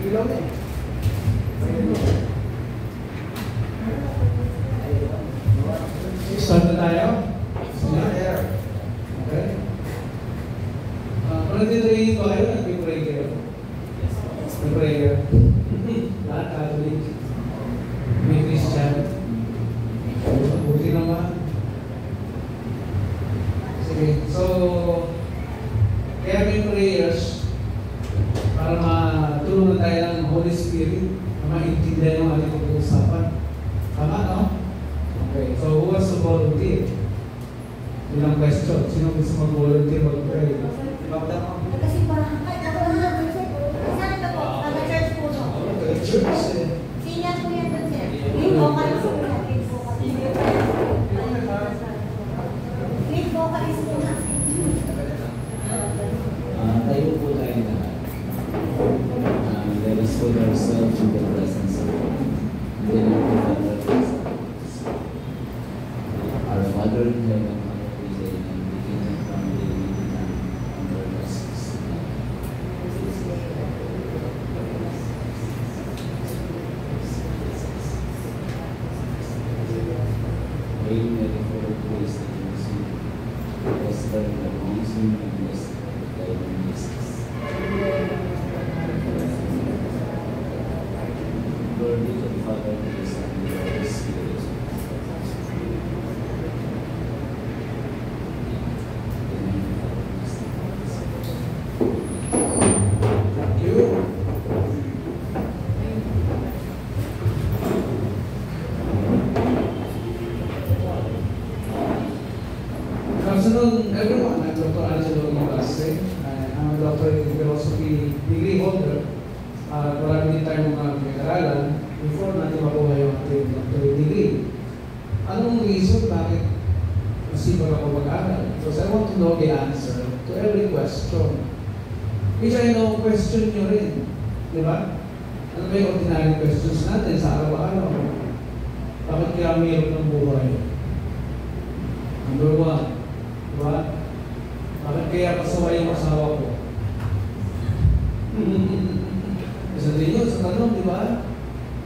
Ilaw na eh. Start na tayo? Okay. Nag-train ba kayo? Nag-pray kayo? Nag-pray kayo? Lahat Catholic? May Christian? Buti naman. Sige. So, kaya may prayers para matulungan tayo ng Holy Spirit na maintindihan yung ating pag-uusapan. Tama, no? Okay. So, who wants to volunteer? Ilang question. Sino gusto mag-volunteer mag-pray? Kasi parang, saan ka po? Taga-church po no? Church eh. Sino po yan doon sir? Lead vocalist po yan. Lead vocalist po na. Tayo po tayo lahat. Let us put ourselves in the presence of God. Then we put our presence. Our Father in heaven, hallowed be thy name. Thy kingdom come, thy will be done on earth as it is in heaven. Hail Mary, full of grace, the Lord is with thee. Blessed are thou amongst women, and blessed is the fruit of thy womb, Jesus. Glory be to the Father, to the Son, and to the Holy Spirit. Thank you. Good afternoon, everyone. I'm Dr. Angelo Ibase. I'm a doctorate in philosophy degree holder. Marami din tayong mga pinag-aralan before natin makuha yung ating doctorate degree. Anong reason bakit masipag ako mag-aral? Because I want to know the answer to every question. Which I know question nyo rin. Di ba? Ano ba yung ordinary questions natin sa araw-araw? Bakit kaya mayroon ng buhay? Number one. Diba? Bakit kaya pasaway yung asawa ko? Isa din yun sa tanong, di ba?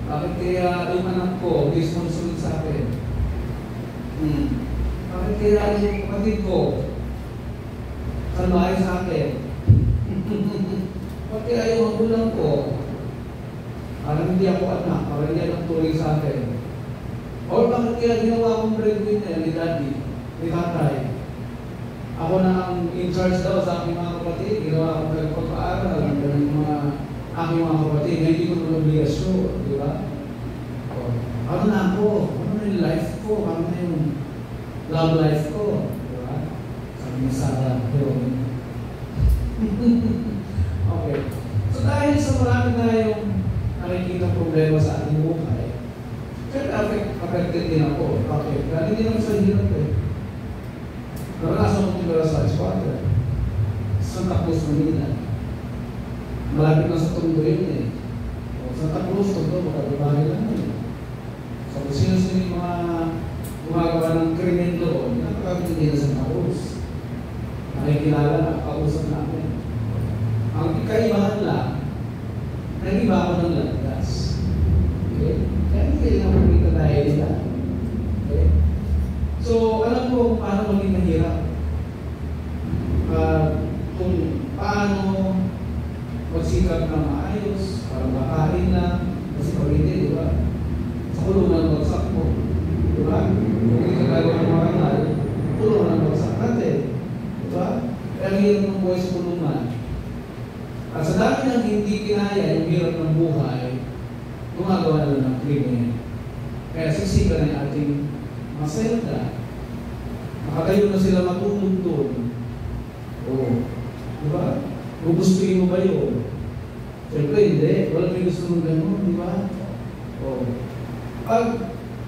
Bakit kaya yung anak ko, hindi sumunod sa akin? Bakit kaya yung kapatid ko, kalmahay sa akin? Bakit kaya yung magulang ko, parang hindi ako anak, parang hindi ang tuloy sa akin? Or bakit kaya ginawa akong breadwinner ni daddy, ni tatay? Ako na ang in charge daw sa aking mga kapatid, ginawa akong pagpapaaral ng mga aking mga kapatid, na hindi ko naman obligasyon, di ba? Ano na ako? Ano na yung life ko? Ano na yung love life ko? Di ba? Sabi ni Sarah, okay. So dahil sa marami tayong nakikita problema sa ating buhay, siyempre affected din ako. Bakit? Dahil hindi naman sa hirap eh. Naranasan ko tingala sa squatter. Santa Cruz, Manila. Malapit na sa Tondo yun eh. Santa Cruz, Tondo, magkababahay lang eh. So kung sino-sino yung mga gumagawa ng krimen doon, napakabit nila sa Santa Cruz. Nakikilala na, kausap namin. Ang kaibahan lang, nag-iba ako ng landas. Okay? Kaya hindi kailangan makita tayo nila. Okay? So, alam ko kung paano maging mahirap. Kung paano magsikap na maayos, para makain lang, kasi pag hindi, di ba? Sa kulungan bagsak mo. Di ba? Kung hindi ka gagawa ng marangal, kulungan bagsak natin. Di ba? Kaya ang hirap ng buhay sa kulungan. At sa dami ng hindi kinaya yung hirap ng buhay, gumagawa na lang ng krimen. Kaya sisika na yung ating maselda. Nakatayo na sila matulog doon. Oo. Diba? Gugustuhin mo ba yun? Siyempre hindi. Walang may gusto mong gano'n, di ba? Oo. Pag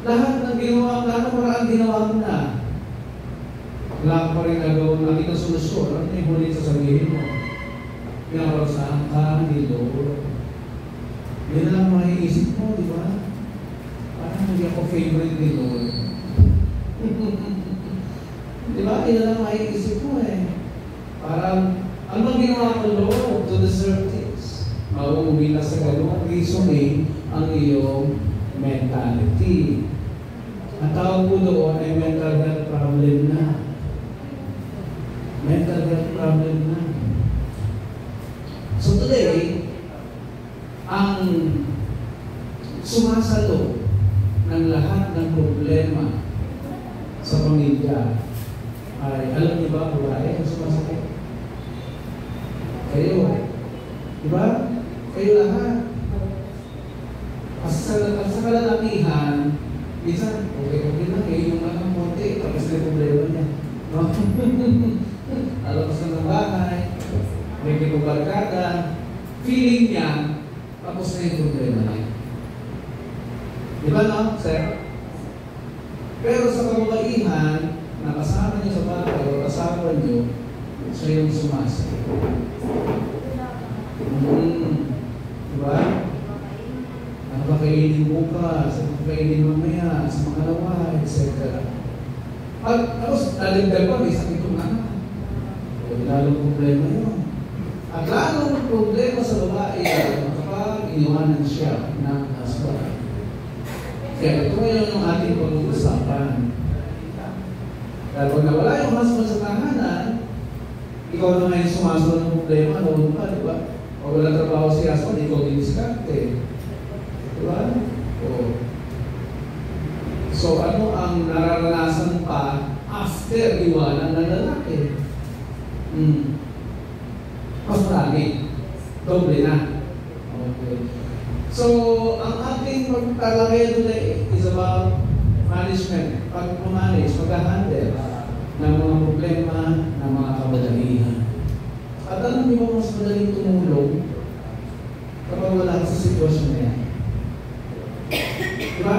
lahat ng ginawa, lahat ng paraan ginawa mo na, wala ka pa rin nagawang nakita solusyon. Ano yung huli sasabihin mo? Pinaparosahan ka, hindi Lord. Yan na lang maiisip mo, di ba? Parang hindi ako favorite ni Lord. Di ba? Yan na lang maiisip mo eh. Parang, ano bang ginawa ko Lord to deserve this? bumila sa ganung reasoning ang iyong mentality. Ang tawag po doon ay mental health problem na. Mental health problem na. So today, ang sumasalo ng lahat ng problema sa pamilya ay, alam niyo ba kung bakit ang sumasakit? Kayo. Diba? Kayo lahat. Sa kalalakihan, minsan, okay na, kayo yung anong konti, tapos na yung problema niya. No? Alapos na ng bahay, may kinubarkada, feeling niya, tapos na yung problema niya. Diba no, sir? Pero sa kababaihan, nakasama niyo sa bahay o kasama niyo, siya yung sumasakit. Diba? Ano ba kainin bukas? Ano ba kainin mamaya? Sa mga lawa, etc. Tapos, dalagdag pa, may sakit kong anak. Lalong problema yun. At lalong problema sa babae kapag iniwanan siya ng husband. Kaya ito ngayon yung ating pag-uusapan. Dahil pag nawala yung husband sa tahanan, ikaw na ngayon sumasunod ng problema, noon pa, di ba? Pag walang trabaho si husband, ikaw din diskarte. Di ba? So ano ang nararanasan pa after iwanan ng lalaki? Mas marami. Doble na. Okay. So, ang ating pagtalakay today is about management. Pag-manage, pag-handle ng mga problema, ng mga kabadalihan. At alam niyo ba mas madaling tumulong kapag wala ka sa sitwasyon na yan? Diba?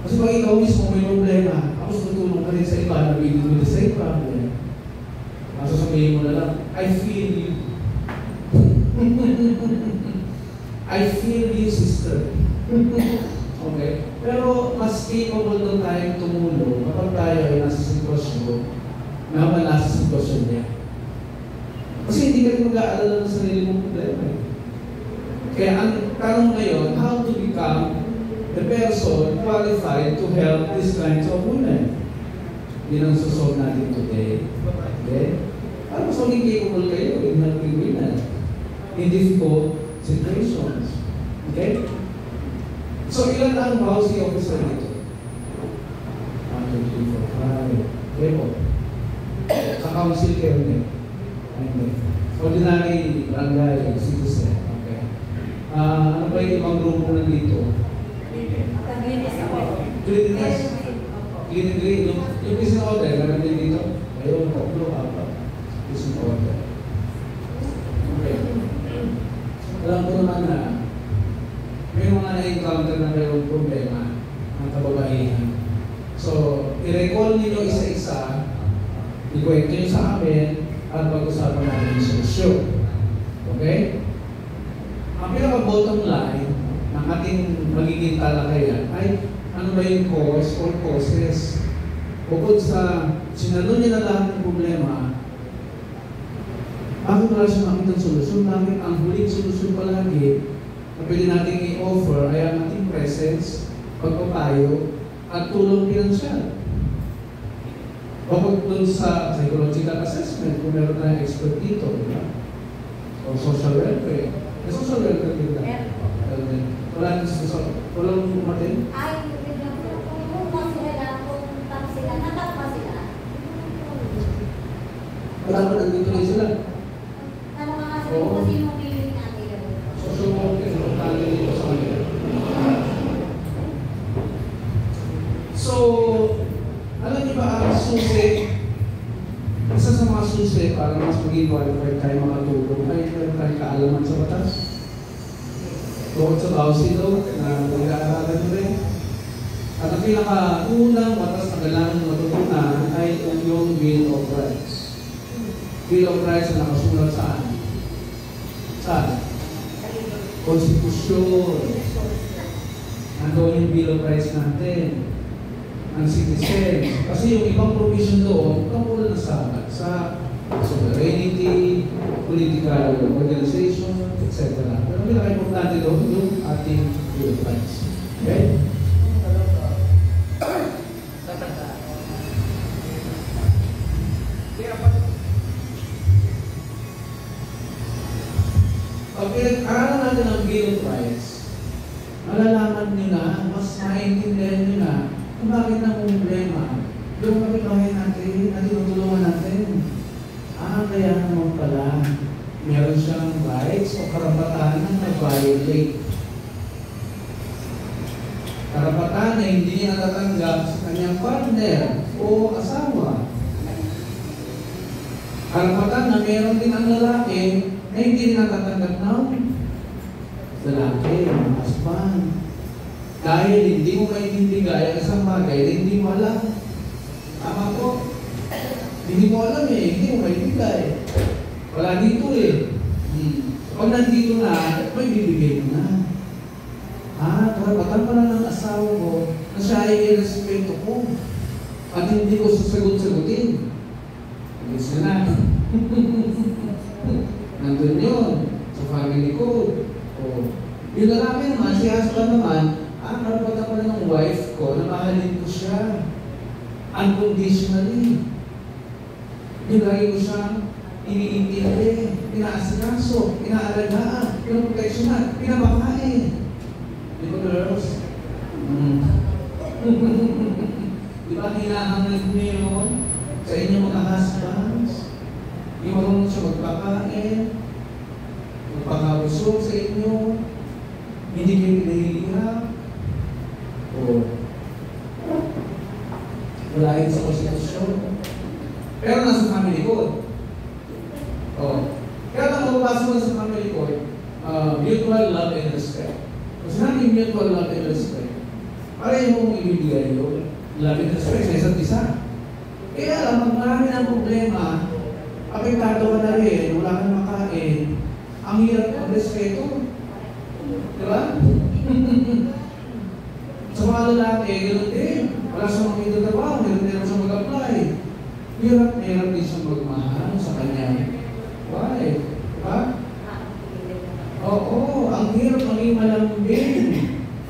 Kasi pag ikaw mismo may problema, tapos tutulong ka rin sa iba, nabigil mo the same problem. Sasabihin mo na lang, I feel you. I feel you, sister. Okay? Pero mas capable doon tayong tumulong kapag tayo ay nasa sitwasyon na wala sa sitwasyon niya. Kasi hindi ka rin mag-aalala ng sarili mong problema. Kaya ang tanong ngayon, how to become the person qualified to help these kinds of women? Yun ang susolve natin today. Okay? Para mas maging capable kayo in helping women in difficult situations. Okay? So, ilan ang housing officer dito? 1, 2, 3, 4, 5. Okay po. Sa council kayo niya. Ordinary barangay citizen. Okay. Ano ba yung ibang grupo nandito? Cleanliness. Clean. Yung business order, meron din dito. Ayun po, blue up. Business order. Okay. Alam ko naman na may mga na-encounter na mayroong problema ng kababaihan. So, i-recall ninyo isa-isa, i-kwento nyo sa amin, at pag-usapan natin yung solusyon. Okay? Ang pinaka-bottom line ng ating magiging talakayan ay ano ba yung cause or causes. Bukod sa sinalo niya na lahat ng problema, bakit wala siya makita solusyon? Bakit ang huling solusyon palagi na pwede natin i-offer ay ang ating presence, pagpapayo, at tulong pinansyal? Bukod dun sa psychological assessment, kung meron tayong expert dito, di ba? O social welfare. May social welfare din na. Wala din sa social. Walang umatin? Ay, kung sila lang, kung tapos sila, natapa sila. Wala pa nandito rin sila. Ano nga kasi kung sino piling natin. Social welfare, importante dito sa kanila. So, alam niyo ba ang susi? Isa sa mga susi para mas maging qualified tayo makatulong ay meron tayong kaalaman sa batas. Bukod sa bawsi daw na nag-aaralan nyo rin. At ang pinaka-unang batas na kailangan matutunan ay yung Bill of Rights. Bill of Rights na nakasulat saan? Saan? Konstitusyon. Nandoon yung Bill of Rights natin. Ang citizens. Kasi yung ibang provision doon, tungkol na sa sovereignty, political organization, etc. etc. Pero ang pinaka-importante doon, yung ating bill of rights. Okay? Pag pinag-aralan natin ang bill of rights, malalaman nyo na, mas maintindihan nyo na kung bakit na problema yung kapitbahay natin at tinutulungan natin. Kaya naman pala, meron siyang rights o karapatan na na-violate. Karapatan na hindi niya natatanggap sa kanyang partner o asawa. Karapatan na meron din ang lalaki na hindi natatanggap ng lalaki, ng husband. Dahil hindi mo maibibigay ang isang bagay na hindi mo alam. Tama po? Hindi mo alam hindi mo maibigay. Wala dito Pag nandito na, may bibigay mo na. Karapatan pala ng asawa ko na siya ay respeto ko. At hindi ko sasagot-sagutin. Gusto na. Nandun yun. Sa family code. Yung lalaki naman, si husband naman, karapatan pala ng wife ko na mahalin ko siya. Unconditionally. Nilagay ko siyang iniintindi, inaasikaso, inaalagaan, pinaproteksyonan, pinapakain. Di ba, girls? Di ba hinahangad niyo yun sa inyong mga husbands? Yung marunong siya magpakain, magpakabusog sa inyo, hindi kayo pinahihirap, wala yun sa konstitusyon. Pero nasa family code. Kaya nang mababasa mo sa family code, mutual love and respect. Kasi namin mutual love and respect, pareho mong ibibigay yun. Love and respect sa isa't isa. Kaya lang, pag marami ng problema, apektado ka na rin, wala kang makain, ang hirap ng respeto. Diba? Sa mga lalaki, gano'n din. Wala siyang makita trabaho, meron siyang mag-apply. Hirap din siyang magmahal sa kanya. Why? Diba? Oo, ang hirap maging malambing.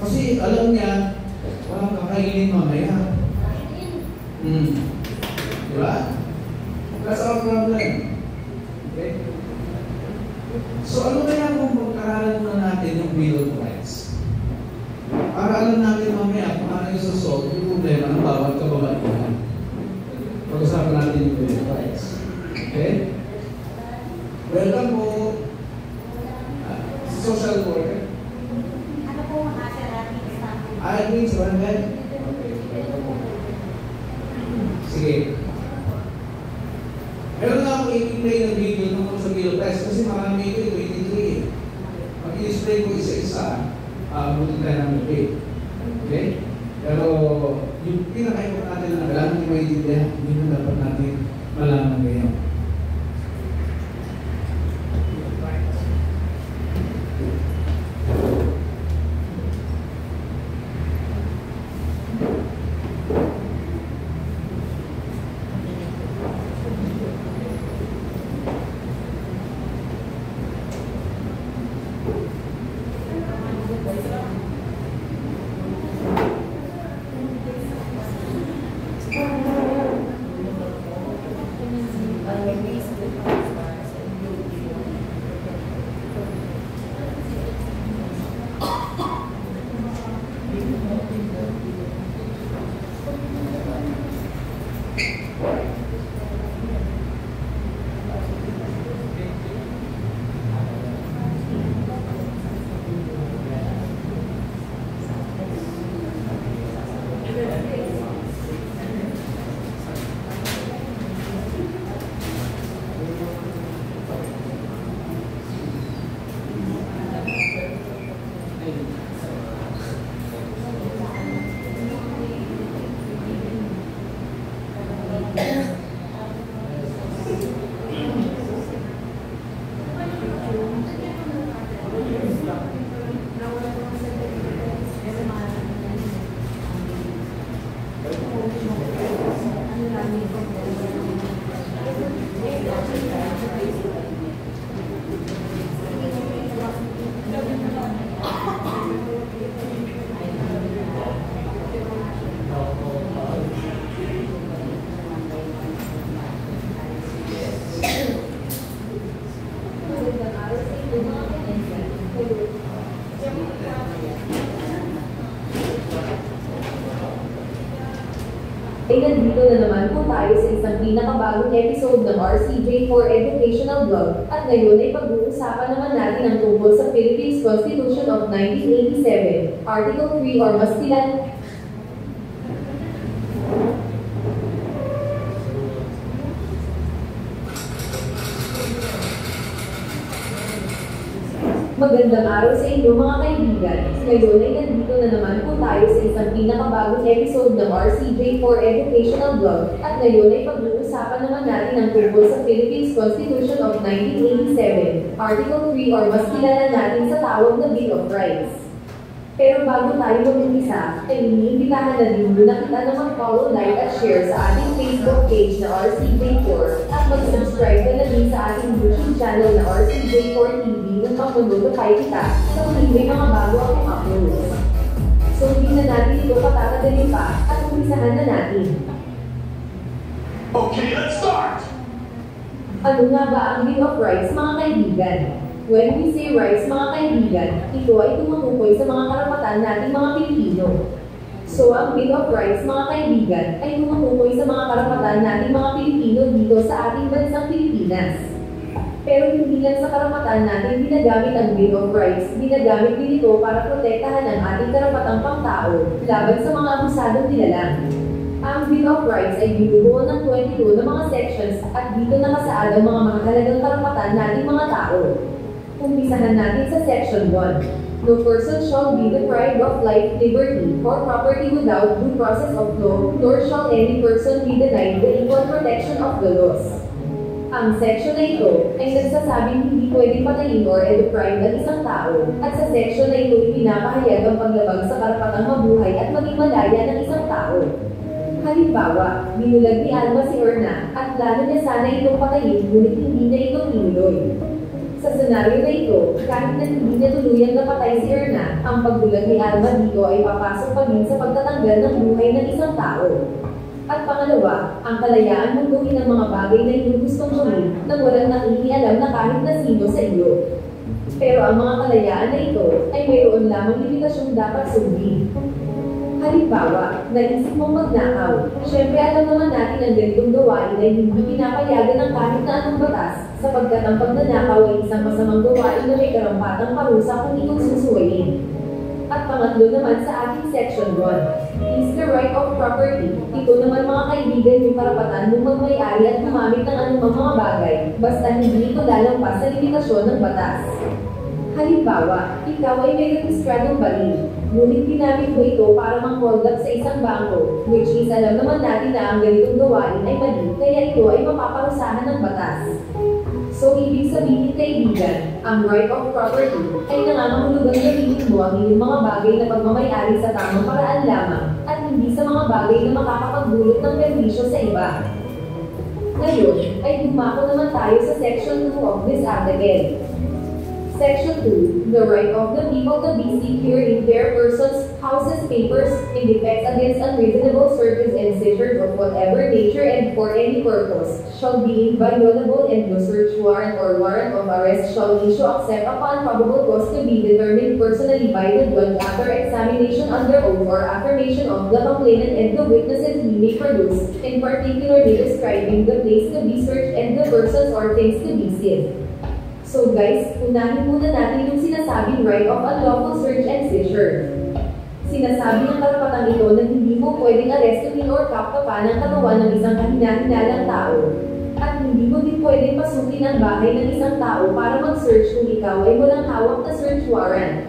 Kasi alam niya, walang kakainin mamaya. Diba? That's our problem. Okay? So ano kaya kung pag-aralan muna natin yung Bill of Rights? Para alam natin mamaya kung ano yung susolve yung problema ng bawat kababaihan. Pag-usapan natin yung Bill of Rights. Okay? Welcome po. Social worker. Ano po mga therapy sa Admin sa barangay? Okay, welcome po. Sige. Meron na ako i-play ng video tungkol sa Bill of Rights kasi marami ito, 23. Mag-i-display ko isa-isa, buti tayo ng debate. Okay? Pero yung pinaka-importante na kailangan nyo maintindihan, hindi na dapat natin malaman ngayon. Ay nandito na naman po tayo sa isang pinakabagong episode ng RCJ4 Educational Blog at ngayon ay pag-uusapan naman natin ang tungkol sa Philippines Constitution of 1987, Article 3 or mas kilala Magandang araw sa inyo mga kaibigan. Ngayon ay nandito na naman po tayo sa isang pinakabagong episode ng RCJ4 Educational Blog at ngayon ay pag-uusapan naman natin ang tungkol sa Philippines Constitution of 1987, Article 3 or mas kilala natin sa tawag na Bill of Rights. Pero bago tayo mag-umpisa, ay iniimbitahan na din muna kita na mag-follow, like at share sa ating Facebook page na RCJ4 at mag-subscribe ka na din sa ating YouTube channel na RCJ4 TV nang mag-notify kita sa kung may mga bago akong uploads. So hindi na natin ito patatagalin pa at umpisahan na natin. Okay, let's start! Ano nga ba ang Bill of Rights mga kaibigan? When we say rights mga kaibigan, ito ay tumutukoy sa mga karapatan nating mga Pilipino. So ang Bill of Rights mga kaibigan ay tumutukoy sa mga karapatan nating mga Pilipino dito sa ating bansang Pilipinas. Pero hindi lang sa karapatan natin ginagamit ang Bill of Rights, ginagamit din ito para protektahan ang ating karapatang pangtao laban sa mga abusadong nilalang. Ang Bill of Rights ay binubuo ng 22 na mga sections at dito nakasaad ang mga mahalagang karapatan nating mga tao. Umpisahan natin sa Section 1. No person shall be deprived of life, liberty, or property without due process of law, nor shall any person be denied the equal protection of the laws. Ang section na ito ay nagsasabing hindi pwedeng patayin or deprive ang isang tao, at sa section na ito ipinapahayag ang paglabag sa karapatang mabuhay at maging malaya ng isang tao. Halimbawa, binulag ni Alma si Erna at plano niya sana itong patayin ngunit hindi niya ito tinuloy. Sa senaryo na ito, kahit na hindi niya tuluyang napatay si Erna, ang pagbulag ni Alma dito ay papasok pa din sa pagtatanggal ng buhay ng isang tao. At pangalawa, ang kalayaan mong gawin ng mga bagay na iyong gustong gawin nang walang nakikialam na kahit na sino sa iyo. Pero ang mga kalayaan na ito ay mayroon lamang limitasyong dapat sundin. Halimbawa, naisip mong magnakaw. Siyempre alam naman natin ang ganitong gawain ay hindi pinapayagan ng kahit na anong batas, sapagkat ang pagnanakaw ay isang masamang gawain na may karampatang parusa kung itong susuwayin. At pangatlo naman sa ating Section 1, is the right of property. Ito naman mga kaibigan yung karapatan mong magmay-ari at gumamit ng anumang mga bagay, basta hindi ito lalampas sa limitasyon ng batas. Halimbawa, ikaw ay may rehistradong baril, ngunit ginamit mo ito para mang-hold up sa isang bangko, which is alam naman natin na ang ganitong gawain ay mali, kaya ito ay mapaparusahan ng batas. So ibig sabihin kaibigan, ang right of property ay nangangahulugang gamitin mo ang iyong mga bagay na pagmamay-ari sa tamang paraan lamang, at hindi sa mga bagay na makakapagdulot ng perwisyo sa iba. Ngayon, ay dumako naman tayo sa Section 2 of this article. Section 2, the right of the people to be secure in their persons, houses, papers, in defense against unreasonable searches and seizures of whatever nature and for any purpose, shall be inviolable, and no search warrant or warrant of arrest shall issue except upon probable cause to be determined personally by the judge after examination under oath or affirmation of the complainant and the witnesses he may produce, in particularly describing the place to be searched and the persons or things to be seized. So guys, unahin muna natin yung sinasabing right of unlawful search and seizure. Sinasabi ng karapatang ito na hindi mo pwedeng arestuhin or kapkapan ang katawan ng isang kahina-hinalang tao. At hindi mo din pwedeng pasukin ang bahay ng isang tao para mag-search kung ikaw ay walang hawak na search warrant.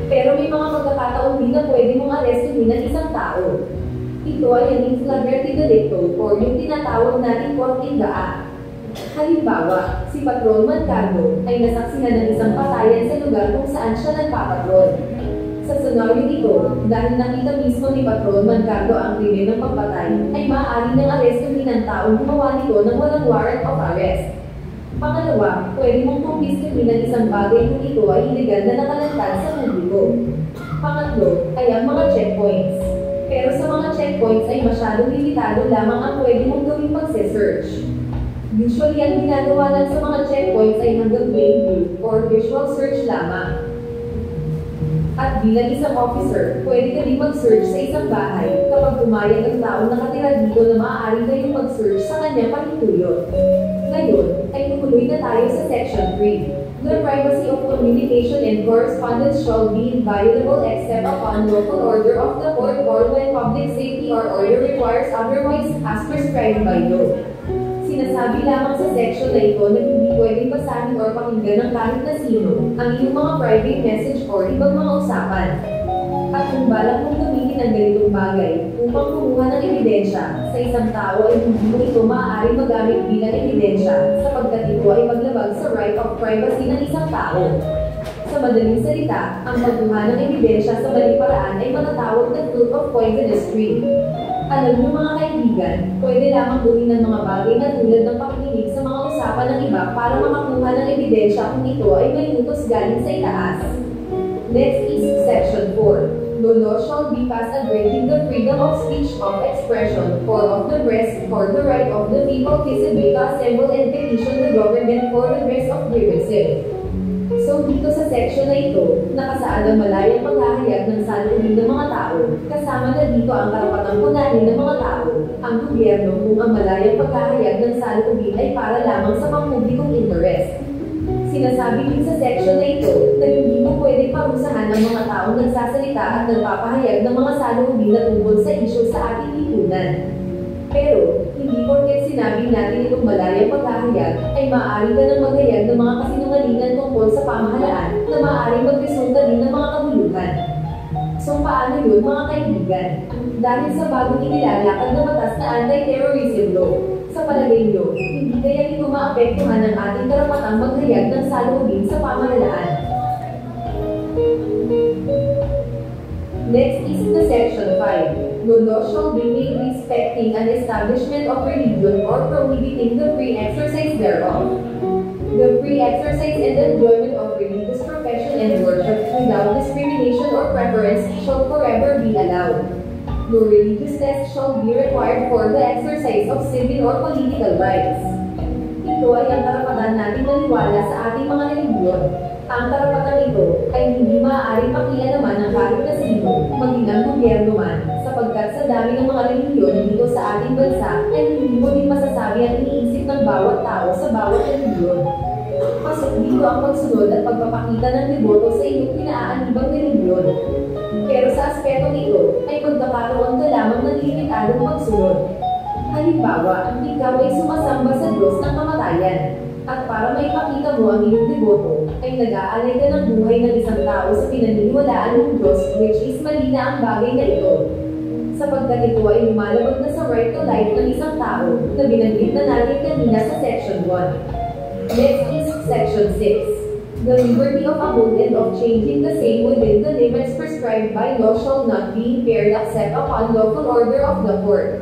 Pero may mga pagkakataon din na pwede mong arestuhin ang isang tao. Ito ay ang in flagrante delicto or yung tinatawag natin caught in the act. Halimbawa, si Patrolman Carlo ay nasaksihan ng isang patayan sa lugar kung saan siya nagpapatrol. Sa senaryo ito, dahil nakita mismo ni Patrolman Carlo ang krimen ng pagpatay, ay maaari ng arestuhin ang taong gumawa nito ng walang warrant of arrest. Pangalawa, pwede mong kumpiskahin ang isang bagay kung ito ay illegal na nakalantad sa publiko. Pangatlo, ay ang mga checkpoints. Pero sa mga checkpoints ay masyadong limitado lamang ang pwede mong gawing pagse-search. Usually, ang ginagawa lang sa mga checkpoints ay hanggang plain view or visual search lamang. At bilang isang officer, pwede ka rin mag-search sa isang bahay kapag pumayag ang taong nakatira dito na maaari kayong mag-search sa kanyang pahintulot. Ngayon, ay tumuloy na tayo sa Section 3. The privacy of communication and correspondence shall be inviolable except upon lawful order of the court or when public safety or order requires otherwise as prescribed by law. Sinasabi lamang sa section na ito na hindi pwedeng basahin or pakinggan ng kahit na sino ang iyong mga private message or ibang mga usapan. At kung balak mong gamitin ang ganitong bagay upang kumuha ng ebidensya sa isang tao ay hindi mo ito maaaring magamit bilang ebidensya sapagkat ito ay maglabag sa right of privacy ng isang tao. Sa madaling salita, ang pagkuha ng ebidensya sa maling paraan ay matatawag na proof of poisonous tree. Alam niyo mga kaibigan, pwede lamang gawin ng mga bagay na tulad ng pakikinig sa mga usapan ng iba para makakuha ng ebidensya kung ito ay may utos galing sa itaas. Next is Section 4. No law shall be passed abridging the freedom of speech, of expression, or of the press, or the right of the people peaceably to assemble and petition the government for the redress of grievances. So dito sa section na ito, nakasaad ang malayang paghahayag ng saloobin ng mga tao, kasama na dito ang karapatang kunahin ng mga tao, ang gobyerno kung ang malayang paghahayag ng saloobin ay para lamang sa pampublikong interest. Sinasabi din sa section na ito na hindi mo pwedeng parusahan ng mga taong nagsasalita at nagpapahayag ng mga saloobin na tungkol sa isyu sa ating lipunan. Pero, hindi porket sinabi natin itong malayang paghahayag, ay maaari ka nang maghayag ng mga kasinungalingan tungkol sa pamahalaan na maaaring magresulta din ng mga kabuluhan. So paano yun mga kaibigan? Dahil sa bagong inilalakad na batas na anti-terrorism law, sa palagay nyo, hindi kaya ito maapektuhan ng ating karapatang maghayag ng saloobin sa pamahalaan. Next is the Section 5. No law shall be made respecting an establishment of religion or prohibiting the free exercise thereof. The free exercise and enjoyment of religious profession and worship without discrimination or preference shall forever be allowed. No religious test shall be required for the exercise of civil or political rights. Ito ay ang karapatan nating maniwala sa ating mga religiyon. Ang karapatan ito ay hindi maaaring pakialaman ng kahit na sino, maging ang gobyerno man, sapagkat sa dami ng mga relihiyon dito sa ating bansa ay hindi mo din masasabi ang iniisip ng bawat tao sa bawat relihiyon. Pasok dito ang pagsunod at pagpapakita ng deboto sa iyong pinaaanibang relihiyon. Pero sa aspetong ito, ay magkakaroon ka lamang ng limitadong pagsunod. Halimbawa, ikaw ay sumasamba sa Diyos ng kamatayan. At para may pakita mo ang iyong deboto, ay nag-aalay ka ng buhay ng isang tao sa pinaniniwalaan ng Diyos, which is mali na ang bagay na ito. Sapagkat ito ay lumalabag na sa right to life ng isang tao, na binanggit na natin kanina sa Section 1. Next is Section 6. The liberty of abode and of changing the same within the limits prescribed by law shall not be impaired except upon lawful order of the court.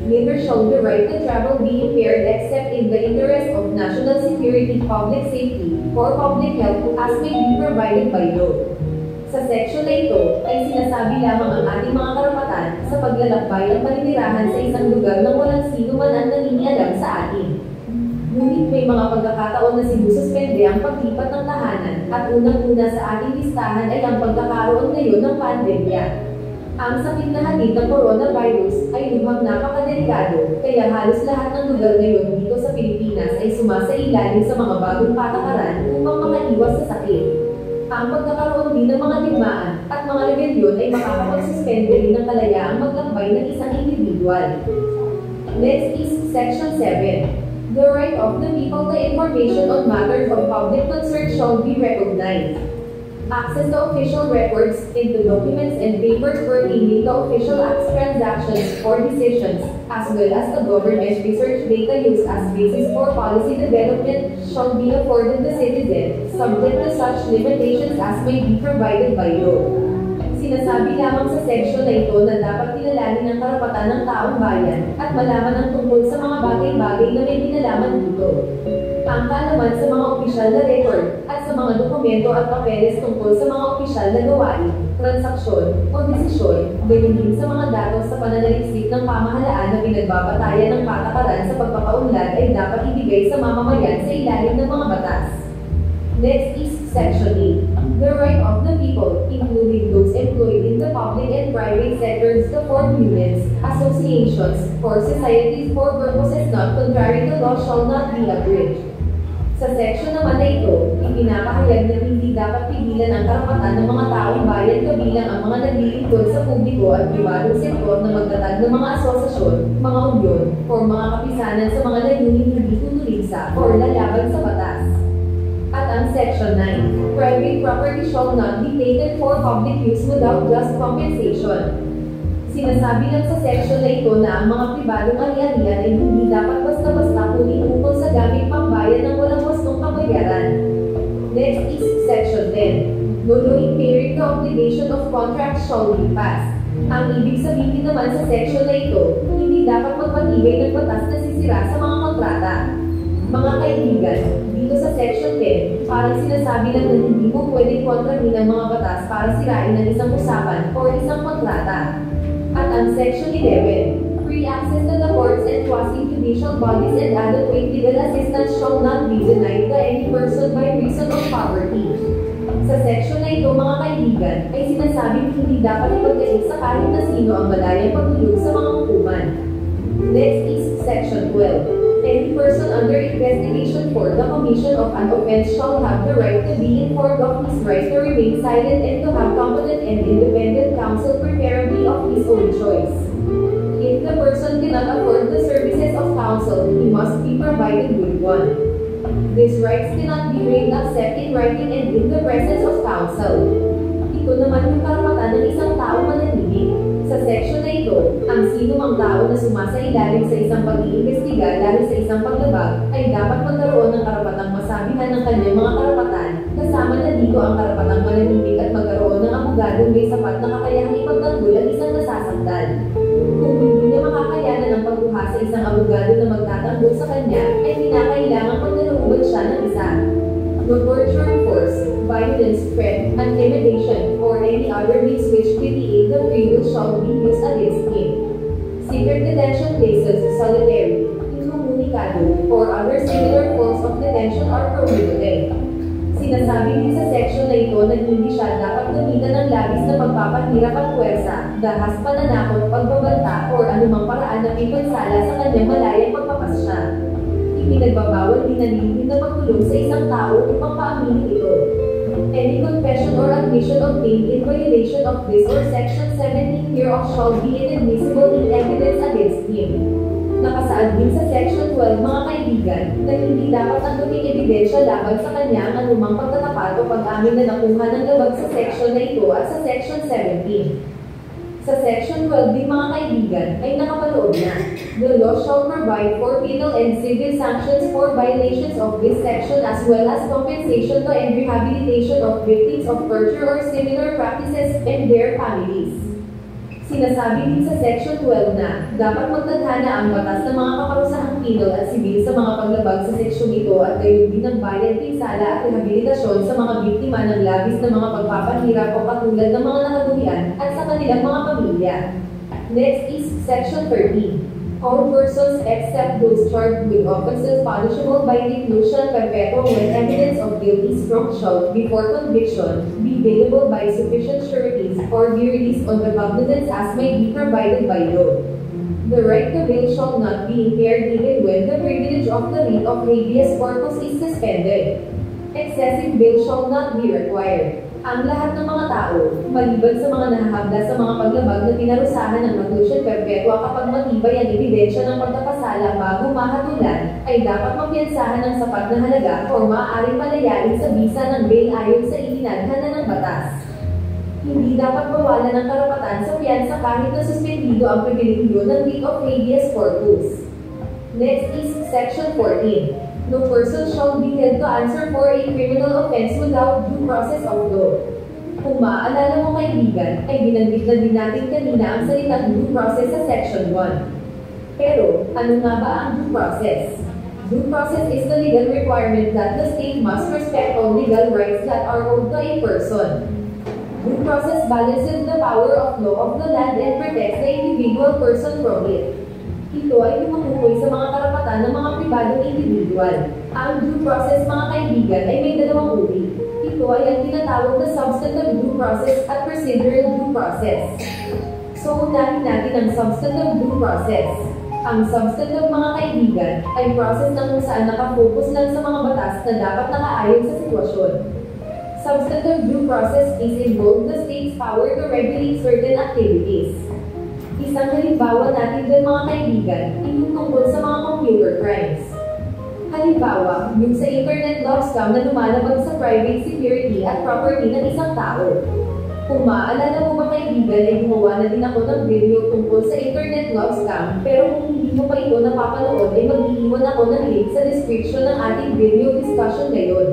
Neither shall the right to travel be impaired except in the interest of national security, public safety, or public health as may be provided by law. Sa section na ito, ay sinasabi lamang ang ating mga karapatan sa paglalakbay ng paninirahan sa isang lugar nang walang sino man ang nangingialam sa atin. Ngunit may mga pagkakataon na sinususpende ang paglipat ng tahanan at unang-una sa ating listahan ay ang pagkakaroon ngayon ng pandemya. Ang sakit na hatid ng coronavirus ay lubhang napakadelikado, kaya halos lahat ng lugar ngayon dito sa Pilipinas ay sumasailalim sa mga bagong patakaran upang makaiwas sa sakit. Ang pagkakaroon din ng mga digmaan at mga rebelyon ay makakapagsuspende rin ng kalayaang maglakbay ng isang individual. Next is Section 7. The right of the people to information on matters of public concern shall be recognized. Access to official records, into documents and papers pertaining to official acts, transactions, or decisions, as well as the government research data used as basis for policy development, shall be afforded the citizen, subject to such limitations as may be provided by law. Sinasabi lamang sa section na ito na dapat kilalanin ang karapatan ng taong bayan at malaman ang tungkol sa mga bagay-bagay na may kinalaman dito. Ang kaalaman sa mga opisyal na record at sa mga dokumento at papeles tungkol sa mga opisyal na gawain, transaksyon, o desisyon, gayon din sa mga datos sa pananaliksik ng pamahalaan na pinagbabatayan ng patakaran sa pagpapaunlad ay dapat ibigay sa mamamayan sa ilalim ng mga batas. Next is Section 8. The right of the people, including those employed in the public and private sectors, to form unions, associations, or societies for purposes not contrary to law shall not be abridged. Sa section naman na ito, ipinapahayag na hindi dapat pigilan ang karapatan ng mga taong bayan kabilang ang mga naglilingkod sa publiko at pribadong sektor na magtatag ng mga asosasyon, mga unyon, o mga kapisanan sa mga layunin hindi tutuligsa o lalaban sa batas. At ang Section 9, private property shall not be taken for public use without just compensation. Sinasabi lang sa section na ito na ang mga pribadong ari-arian ay hindi dapat basta-basta kunin ukol sa gamit pambayad ng walang wastong kabayaran. Next is Section 10. No impairing the obligation of contract shall be passed. Ang ibig sabihin naman sa section na ito, hindi dapat magpatibay ng batas na sisira sa mga kontrata. Mga kaibigan, dito sa Section 10, parang sinasabi lang na hindi mo pwedeng kontrahin ang mga batas para sirain ang isang usapan o isang kontrata. At ang Section 11, free access to the courts and quasi-judicial bodies and adequate legal assistance shall not be denied to any person by reason of poverty. Sa section na ito mga kaibigan, ay sinasabing hindi dapat ipagdaig sa kahit na sino ang malayang pagtulog sa mga hukuman. Next is Section 12. Any person under investigation for the commission of an offense shall have the right to be informed of his right to remain silent and to have competent and independent counsel preferably of his own choice. If the person cannot afford the services of counsel, he must be provided with one. These rights cannot be waived except in writing and in the presence of counsel. Ito naman yung karapatan ng isang tao manatili. Sa section na ito, ang sino mang tao na sumasailalim sa isang pag-iimbestiga dahil sa isang paglabag ay dapat magkaroon ng karapatang masabihan ng kanyang mga karapatan, kasama na dito ang karapatang mananimik at magkaroon ng abogadong may sapat na kakayahang ipagtanggol ang isang nasasaktan. Kung hindi niya makakayanan ang pagkuha sa isang abogado na magtatanggol sa kanya, ay kinakailangan pagkalooban siya ng isa. No torture, force, violence, threat, intimidation, or any other means which deviate the privilege shall be used against him. Secret detention places, solitary, incomunicado, or other similar forms of detention are prohibited. Sinasabi din sa section na ito na hindi siya dapat gamitan ng labis na pagpapahirap at puwersa, dahas, pananakot, pagbabanta, or anumang paraan na may pansala sa kanyang malayang pagpapasya. Ipinagbabawal din na lihim na pagtulong sa isang tao upang paaminin ito. Any confession or admission obtained in violation of this or Section 17 hereof shall be inadmissible in evidence against him. Nakasaad din sa Section 12 mga kaibigan na hindi dapat angguting ebidensya laban sa kanya ang anumang pagtatapat o pag-amin na nakuha ng labag sa section na ito at sa Section 17. Sa Section 12 din mga kaibigan ay nakapaloob na. The law shall provide for penal and civil sanctions for violations of this section as well as compensation to and rehabilitation of victims of torture or similar practices and their families. Sinasabi din sa Section 12 na dapat magtadhana ang batas ng mga kaparusahang penal at sibil sa mga paglabag sa seksyon ito at gayon din ng bayad, pinsala at rehabilitasyon sa mga biktima ng labis na mga pagpapahirap o katulad ng mga nakagawian at sa kanilang mga pamilya. Next is Section 13. All persons except those charged with offenses punishable by reclusion perpetuum when evidence of guilt is strong shall, before conviction, be bailable by sufficient sureties or be released on the cognizance as may be provided by law. The right to bail shall not be impaired even when the privilege of the writ of habeas corpus is suspended. Excessive bail shall not be required. Ang lahat ng mga tao, maliban sa mga nahahabla sa mga paglabag na pinarusahan ng reclusion perpetua kapag matibay ang ebidensya ng pagkakasala bago mahatulan, ay dapat mapiyansahan ng sapat na halaga o maaaring palayain sa bisa ng bail ayon sa itinadhana ng batas. Hindi dapat bawalan ng karapatan sa piyansa kahit na suspendido ang pribilehyo ng writ of habeas corpus. Next is Section 14. No person shall be held to answer for a criminal offense without due process of law. Kung maaalala mo kaibigan, ay binanggit na din natin kanina ang salitang due process sa Section 1. Pero, ano nga ba ang due process? Due process is the legal requirement that the state must respect all legal rights that are owed to a person. Due process balances the power of law of the land and protects the individual person from it. Ito ay tumutukoy sa mga karapatan ng mga pribadong individual. Ang due process, mga kaibigan, ay may dalawang uri. Ito ay ang tinatawag na substantive due process at procedural due process. So, unahin natin ang substantive due process. Ang substantive, mga kaibigan, ay process na kung saan nakafocus lang sa mga batas na dapat nakaayon sa sitwasyon. Substantive due process is involved the state's power to regulate certain activities. Isang halimbawa natin dyan, mga kaibigan, yung tungkol sa mga computer crimes. Halimbawa, yung sa internet log scam na lumalabag sa private security at property ng isang tao. Kung maaalala mo ba, kaibigan, ay gumawa na din ako ng video tungkol sa internet log scam, pero kung hindi mo pa ito napapanood ay mag-iiwan ako ng link sa description ng ating video discussion ngayon.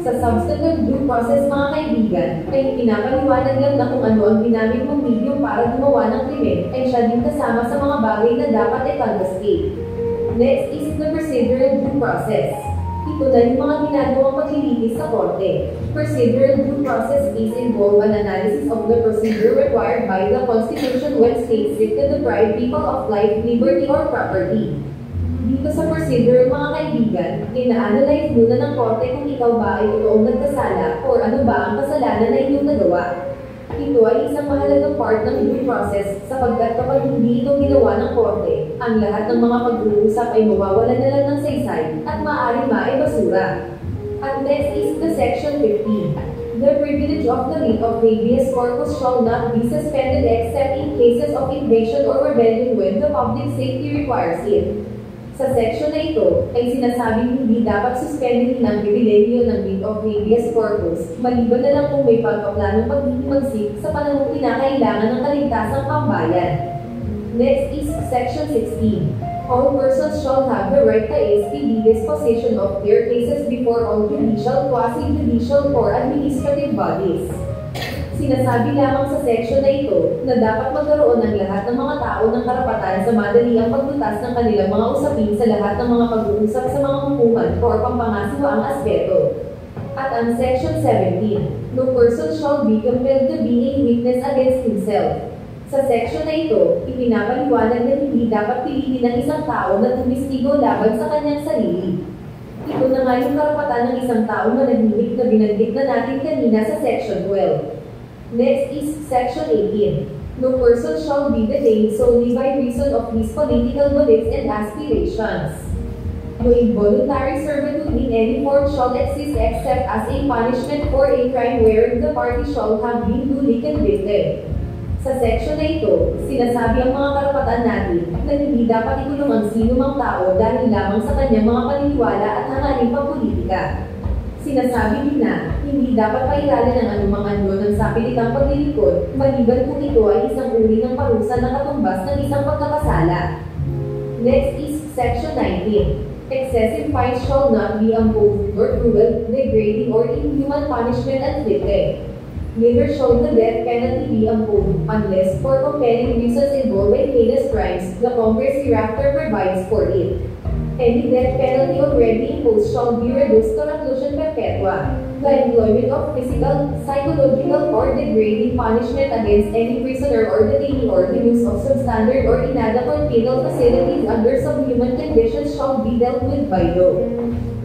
Sa substantive due process, mga kaibigan, ay pinapaliwanag lang na kung ano ang ginamit mong medium para gumawa ng krimen ay siya din kasama sa mga bagay na dapat i-confiscate. Next is the procedural due process. Ito na yung mga ginagawang paglilitis sa korte. Procedural due process is involve an analysis of the procedure required by the Constitution when states seek to deprive people of life, liberty, or property. Dito sa procedure, mga kaibigan, ina-analyze muna ng korte kung ikaw ba ay totoong nagkasala or ano ba ang kasalanan na inyong nagawa. Ito ay isang mahalagang part ng due process sapagkat kapag hindi ito ginawa ng korte, ang lahat ng mga pag-uusap ay mawawalan na lang ng saysay at maaaring maibasura. At next is the Section 15. The privilege of the writ of habeas corpus shall not be suspended except in cases of invasion or rebellion when the public safety requires it. Sa section na ito, ay sinasabing hindi dapat suspendihin ang pribilehiyo ng writ of habeas corpus, maliban na lang kung may pagpaplanong paghihimagsik sa panahong kinakailangan ng kaligtasang pambayan. Next is Section 16. All persons shall have the right to a speedy disposition of their cases before all judicial, quasi-judicial, or administrative bodies. Sinasabi lamang sa section na ito na dapat magkaroon ng lahat ng mga tao ng karapatan sa madaliang paglutas ng kanilang mga usapin sa lahat ng mga pag-uusap sa mga hukuman o pampangasiwaang aspeto. At ang Section 17, no person shall be compelled to be a witness against himself. Sa section na ito, ipinapaliwanag na hindi dapat piliin ng isang tao na tumistigo laban sa kanyang sarili. Ito na nga yung karapatan ng isang tao manahimik na binanggit na natin kanina sa Section 12. Next is Section 18. No person shall be detained solely by reason of his political beliefs and aspirations. No involuntary servitude in any form shall exist except as a punishment for a crime wherein the party shall have been duly convicted. Sa section na ito, sinasabi ang mga karapatan natin na hindi dapat ikulong ang sinumang tao dahil lamang sa kanyang mga paniniwala at hangaring pampolitika. Sinasabi din na, hindi dapat pairali ng anumang anyo ng sapilitang paglilingkod, maliban kung ito ay isang uri ng parusa na katumbas ng isang pagkakasala. Next is Section 19. Excessive fines shall not be imposed or cruel, degrading, or inhuman punishment inflicted. Neither shall the death penalty be imposed, unless for compelling reasons involving heinous crimes, the Congress hereafter provides for it. Any death penalty already imposed shall be reduced to reclusion perpetua. The employment of physical, psychological, or degrading punishment against any prisoner or detainee or the use of substandard or inadequate penal facilities under subhuman conditions shall be dealt with by law.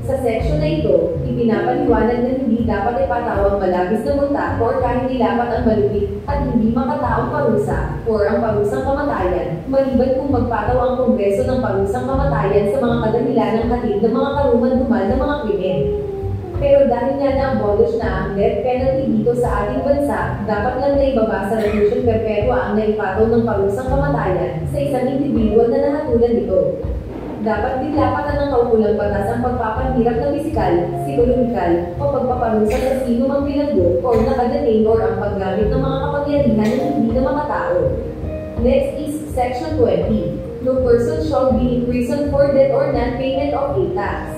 Sa section na ito, ipinapaliwanag na hindi dapat ipatawag malabis na multa or kahit dapat ang malupit at hindi makataong parusa or ang parusang kamatayan, maliban kung magpataw ang Kongreso ng parusang kamatayan sa mga kadahilanang hatid ng mga karuman-duman ng mga krimen. Pero dahil nga na-abolish na ang death penalty dito sa ating bansa, dapat lang na ibaba sa reclusion perpetua ang naipataw ng parusang kamatayan sa isang individual na nahatulan nito. Dapat din lapatan ng kaukulang batas ang pagpapahirap na pisikal, psikolohikal, o pagpaparusa sa sino mang bilanggo o nakadating or ang paggamit ng mga kapangyarihan ng hindi na makatao. Next is Section 20. No person shall be imprisoned for debt or non-payment of a tax.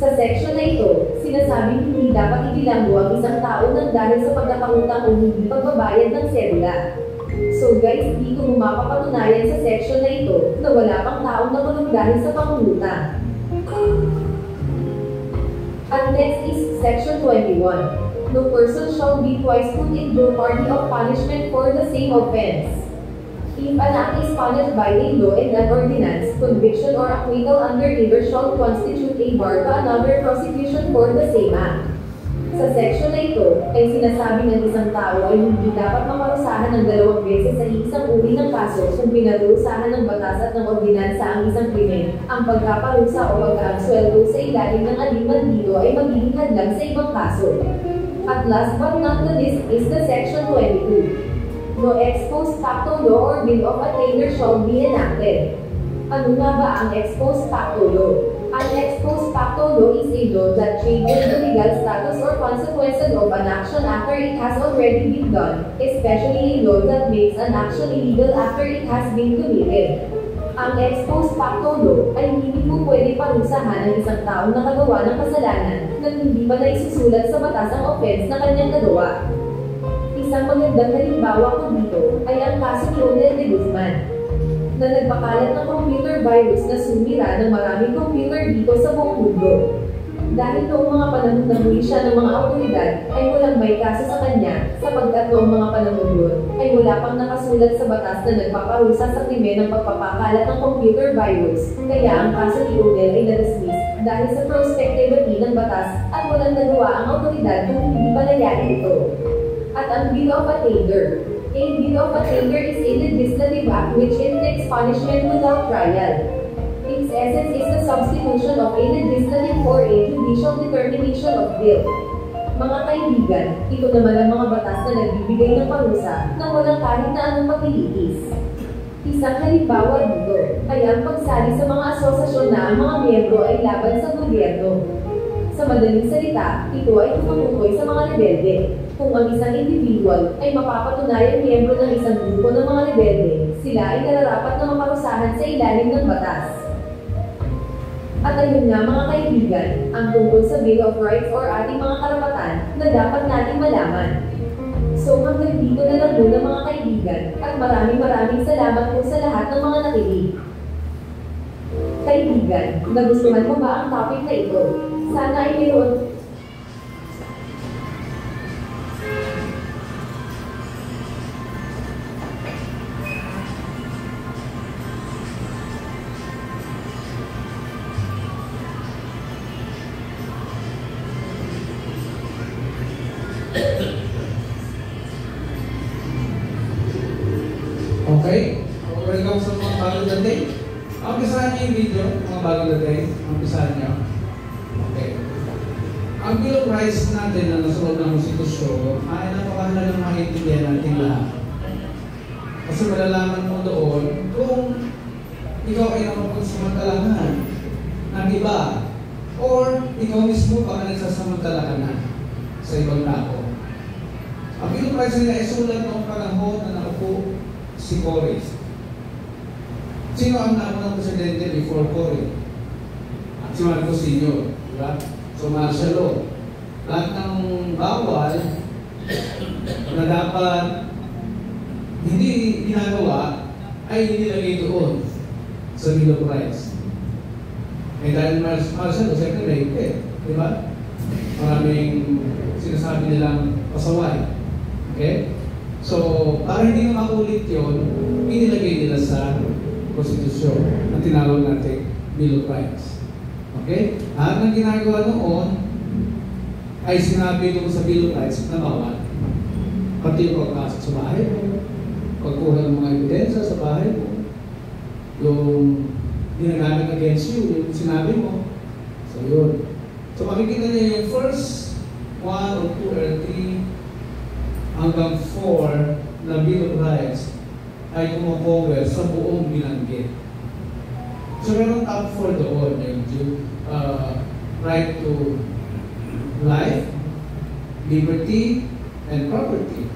Sa section na ito, sinasabing hindi dapat ibilanggo ang isang tao ng dahil sa pagkakautang o hindi pagbabayad ng sedula. So guys, dito mo mapapatunayan sa section na ito na wala pang taong nakulong dahil sa pangungutang. At next is Section 21. No person shall be twice put in jeopardy of punishment for the same offense. If an act is punished by a law and an ordinance, conviction or acquittal under either shall constitute a bar to another prosecution for the same act. Sa section na ito, ay sinasabi ng isang tao ay hindi dapat maparusahan ng 2 beses sa isang uri ng kaso kung pinarusahan ng batas at ng ordinansa ang isang krimen. Ang pagkaparusa o pagkaabsueldo sa ilalim ng aliman dito ay magiging hadlang sa ibang kaso. At last but not the least is the section 22. No ex post facto law or bill of attainder shall be enacted. Ano nga ba ang ex post facto law? An ex post facto law is a law that changes the legal status or consequences of an action after it has already been done, especially a law that makes an action illegal after it has been committed. Ang ex post facto law ay hindi po pwede parusahan ng isang taong nakagawa ng kasalanan nang hindi pa naisusulat sa batas ang offense na kanyang nagawa. Isang magandang halimbawa ko dito ay ang kaso ni Odell de Guzman, na nagpakalat ng computer virus na sumira ng maraming computer dito sa buong mundo. Dahil noong mga panahon na huli siya ng mga awtoridad, ay walang may kaso sa kanya, sapagkat noong mga panahon yun, ay wala pang nakasulat sa batas na nagpaparusa sa krimen ng pagpapakalat ng computer virus. Kaya ang kaso ni Odell ay na-dismiss dahil sa prospectivity ng batas at walang nagawa ang awtoridad kung hindi palayain ito. At ang Bill of Attainder. A bill of attainder is a legislative act which inflicts punishment without trial. Its essence is the substitution of a legislative for a judicial determination of guilt. Mga kaibigan, ito naman ang mga batas na nagbibigay ng parusa nang walang kahit na anong paglilitis. Isang halimbawa dito ay ang pagsali sa mga asosasyon na ang mga miyembro ay laban sa gobyerno. Sa madaling salita, ito ay tumutukoy sa mga rebelde. Kung ang isang individual ay mapapatunayang miyembro ng isang grupo ng mga rebelde, sila ay nararapat na maparusahan sa ilalim ng batas. At ayun nga mga kaibigan, ang tungkol sa Bill of Rights or ating mga karapatan na dapat nating malaman. So hanggang dito na lang muna mga kaibigan, at maraming salamat po sa lahat ng mga nakinig. Kaibigan, nagustuhan mo ba ang topic na ito? Sana ay mayroon. Okay? Welcome sa mga bagong dating. Umpisahan niyo yung video, mga bagong dating. Umpisahan niyo. Okay. Ang Bill of Rights natin na nasa loob ng konstitusyon ay napakahalagang maintindihan natin lahat. Kasi malalaman mo doon kung ikaw ay nakapagsamantalahan ng iba or ikaw mismo pa ka nagsasamantalahan na sa ibang tao. Ang Bill of Rights nila ay sulat noong panahon na nakaupo si Cory. Sino ang naunang presidente before Cory? Si Marcos Sr. Diba? So martial law. Lahat ng bawal na dapat hindi ginagawa ay inilagay doon sa Bill of Rights. Eh dahil martial law, siyempre may diba? Maraming sinasabi nilang pasaway. Okay? So, para hindi na makulit yun, inilagay nila sa konstitusyon na tinawag natin Bill of Rights. Okay? At ang ginagawa noon ay sinabi doon sa Bill of Rights na bawal. Pati yung pagpasok sa bahay mo, pagkuha ng mga ebidensya sa bahay mo, yung ginagamit against you, yung sinabi mo. So, yun. So, makikita niyo yung first 1 or 2 or 3 hanggang 4 na Bill of Rights ay kumakover sa buong binanggit. So, meron top 4 doon, yung right to life, liberty, and property.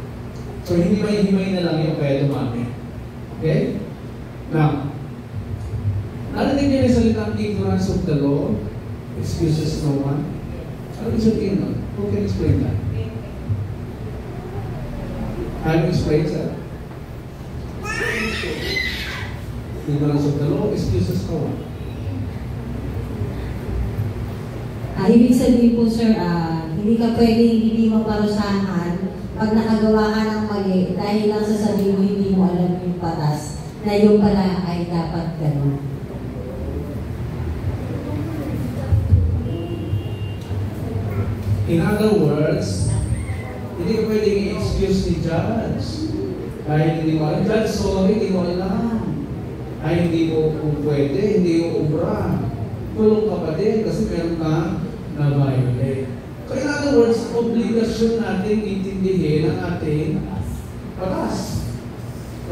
So, himay-himay na lang yung kaya dumami. Okay? Now, narinig niyo yung salitang ignorance of the law excuses no one? Ano yung sabihin nun? Who can explain that? Can you explain that? Ignorance of the law excuses no one. Ibig sabihin po sir, hindi ka pwedeng hindi maparusahan pag nakagawa ka ng mali dahil lang sasabihin mo hindi mo alam yung batas na yung pala ay dapat ganun. In other words, hindi ka pwedeng i-excuse ni Judge. Kahit hindi mo alam, Judge, sorry, hindi mo alam. Ay, hindi mo pwede, hindi mo ubra. Tulong ka pa din kasi meron ka na-violate. So in other words, obligasyon natin intindihin ang ating batas.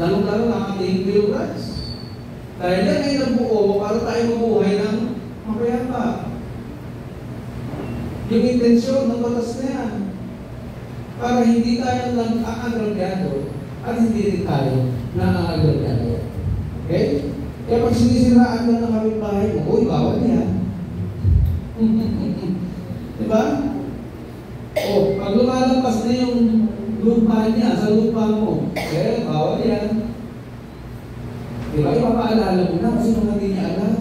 Lalo-lalo ang ating Bill of Rights. Dahil yan ay nabuo para tayo mabuhay ng mapayapa. Yung intensyon ng batas na yan, para hindi tayo lang aagrabyado at hindi rin tayo naaagrabyado. Okay? Kaya pag sinisiraan ka ng kapitbahay mo, uy, bawal yan. Diba? O, pag lumalampas na yung lupa niya sa lupa mo, eh, bawal yan. Diba? Ipapaalala mo na kasi mga hindi niya alam.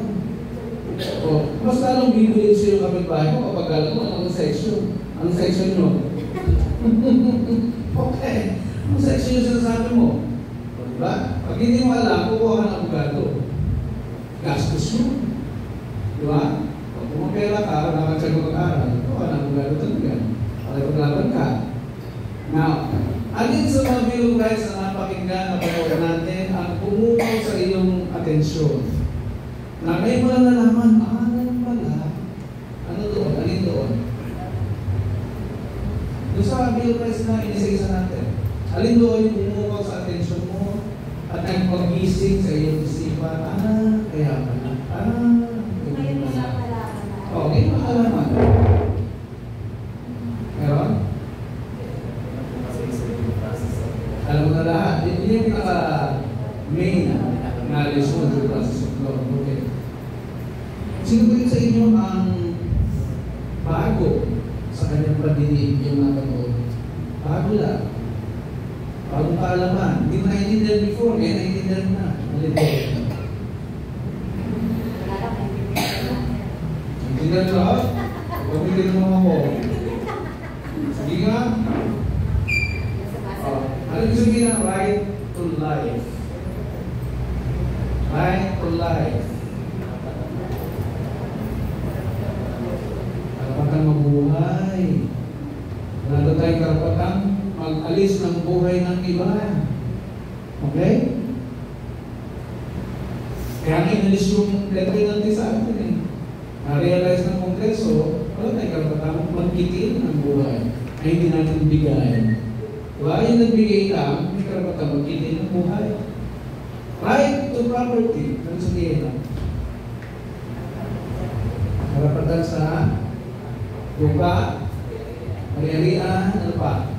O, mas lalong bibilin siya yung kapitbahay mo kapag alam mo anong section. Anong section nyo? Okay. Anong section yung sinasabi mo? Diba? Pag hindi mo alam, kukuha ka ng abogado. Gastos mo. Diba? Pag pumapera ka, wala ka siya mag-aaral, kukuha ng abogado talaga. Para paglaban ka. Now, alin sa mga Bill of Rights na napakinggan na panood natin ang pumukaw sa iyong atensyon. Na may mga nalaman, ganun pala. Ano doon? Alin doon? Doon sa Bill of Rights na inisisa natin. Alin doon yung pumukaw sa atensyon mo at ang pag-gising sa iyong isipan, kaya pala. Ngayon mo lang pala. Okay, makalaman. Meron? Alam mo na lahat. Yun yung pinaka-main na lesson sa process of law. Okay. Sino ba sa inyo ang bago sa kanyang pagdinig yung napanood? Bago lang. Bagong kaalaman. Hindi mo naiintindihan before, kaya naiintindihan na. Naiintindihan na lahat? Pagpigil mo ako. Sige nga. Ano yung sabihin ng right to life? Right to life. Karapatang mabuhay. Wala na tayong karapatang mag-alis ng buhay ng iba. Okay? Kaya inalis yung penalty sa atin eh. Na-realize ng Kongreso, wala tayong karapatang magkitin ng buhay ay hindi natin bigayan. Diba? Yung nagbigay lang, may karapatang magkitin ng buhay. Right to property. Ano sabihin lang? Karapatan sa lupa, ari-arian, ano pa?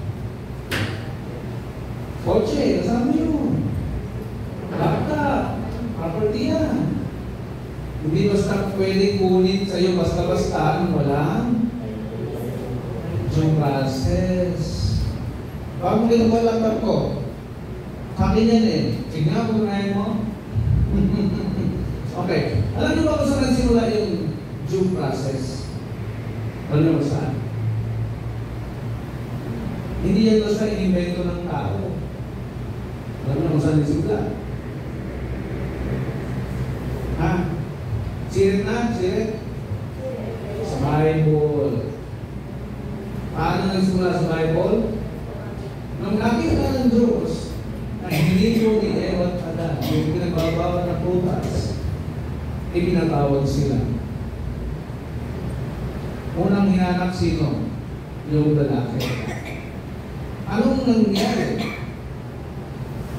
Kotse, kasama yun. Laptop, property yan. Hindi basta pwede kunin sa'yo basta-basta ang walang due process. Bago kinuha laptop ko, akin yan eh. Sige nga, punahin mo. Okay. Alam niyo ba kung saan nagsimula yung due process? Alam niyo ba saan? Hindi yan basta inimbento ng tao. Alam niyo kung saan nagsimula? Ha? Sirit na? Sirit? Sa Bible. Paano nagsimula sa Bible? Nung nakita ng Diyos na hindi mo ni Eva at Adan, yung pinagbabawal na prutas, ipinatawag sila. Unang hinanap sino? Yung lalaki. Anong nangyari?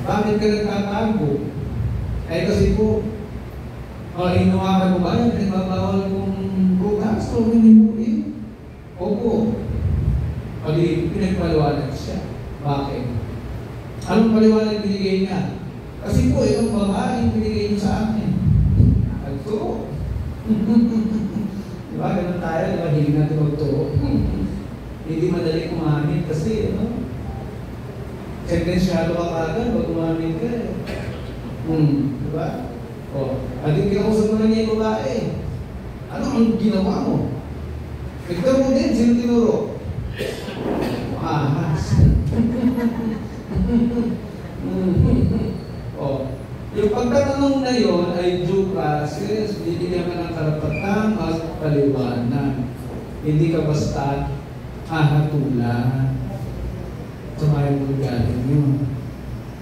Bakit ka nagtatago? Eh kasi po, inuwakan mo ba yung pinagbabawal kong prutas? O hinimuin? Opo. Pali, pinagpaliwanag siya. Bakit? Anong paliwanag binigay niya? Kasi po, itong babaeng binigay niyo sa akin. Nagturo. Diba? Ganun tayo, diba? Hindi natin magturo. Hindi madali kumamin kasi, ano? Sentensyado ka kagad, pag kumamin ka eh. Diba? O, at yung kinausap mo na niya yung babae. Ano ang ginawa mo? Tignan mo din, sino tinuro? Ahas. Oh, yung pagtatanong na yon ay due process, bibigyan ka ng karapatan at paliwanag. Hindi ka basta hahatulan. Sumaya mo galing yun.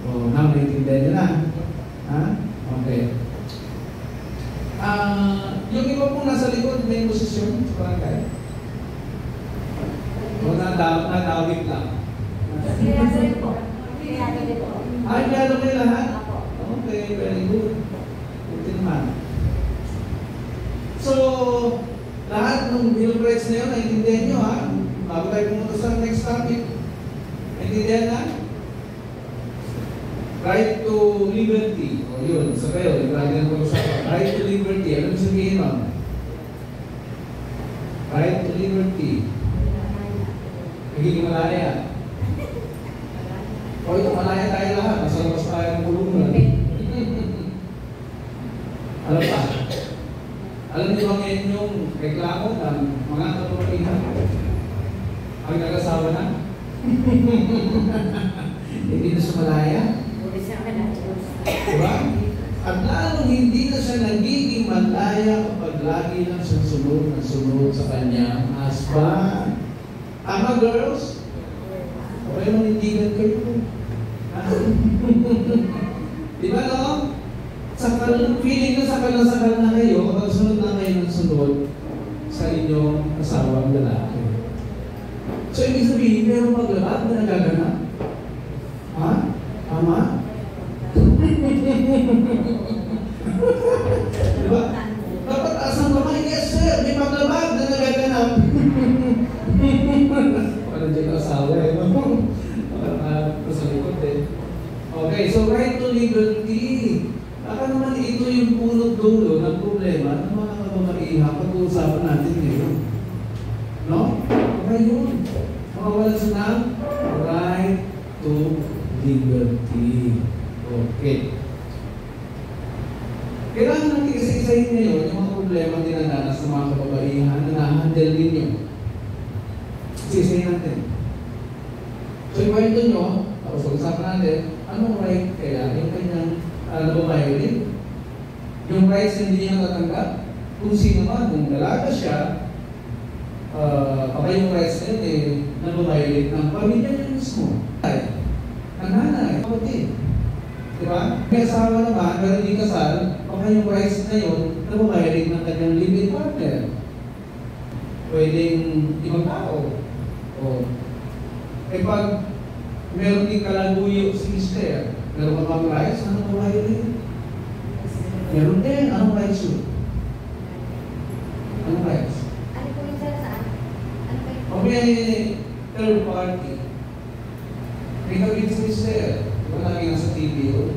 O, naintindihan nyo na. Ha? Okay. Yung iba pong nasa likod, may posisyon sa barangay. O, natawid lang. Kaya po. Kaya po. Ay, kaya kayo lahat? Ako. Okay, very good. Buti naman. So, lahat ng bill of rights na yun, naintindihan nyo ha? Bago tayo pumunta sa next topic. Naintindihan na? Right to liberty. O yun, sa kayo, lagi na pag-usapan. Right to liberty. Ano yung sabihin nun? Right to liberty. Nagiging malaya. O ito, malaya tayo lahat. Nasa labas tayo ng kulungan. Alam pa? Alam niyo ba ngayon yung reklamo ng mga kapatid? Ang nag-asawa na? Hindi na siya malaya? Diba? At lalong hindi na siya nagiging malaya kapag lagi lang siya sunod sa kanyang husband. Ama girls? Okay mo nindigan kayo. Diba no? Feeling na sakal na kayo kapag sunod na kayo ng sunod sa inyong asawang lalaki. So, ibig sabihin, meron paglabag na nagaganap. Ha? Tama? Diba? Dapat asang kamay, yes sir, may paglabag na nagaganap. Parang dyan asawa eh. Parang sa likod eh. Okay, so right to liberty. Baka naman ito yung punot dulo ng problema ng mga kababaihan pag-uusapan natin ngayon. No? Okay yun. Makawalan sa ng right to liberty. Okay. Kailangan natin isa-isahin ngayon yung mga problema dinadanas ng mga kababaihan na na-handle ninyo. Isa-isahin natin. So, ikwento nyo, tapos pag-usapan natin, anong right kaya yung kanyang nababayarin? Yung rights na hindi niya natatanggap? Kung sino man, kung dalaga siya, baka yung rights na yun eh, nababayarin ng pamilya niya mismo. Ang nanay, kapatid. Diba? May asawa naman, pero hindi kasal, baka yung rights na yun, nababayarin ng kanyang living partner. Pwedeng ibang tao. O, eh pag meron din kalaguyo si mister, meron ka bang rights? Ano nababayarin? Meron din. Anong rights yun? Anong rights? Ano po yung saan? Ano po yung... O may third party. May kabit si mister. Diba lagi nasa TV yun?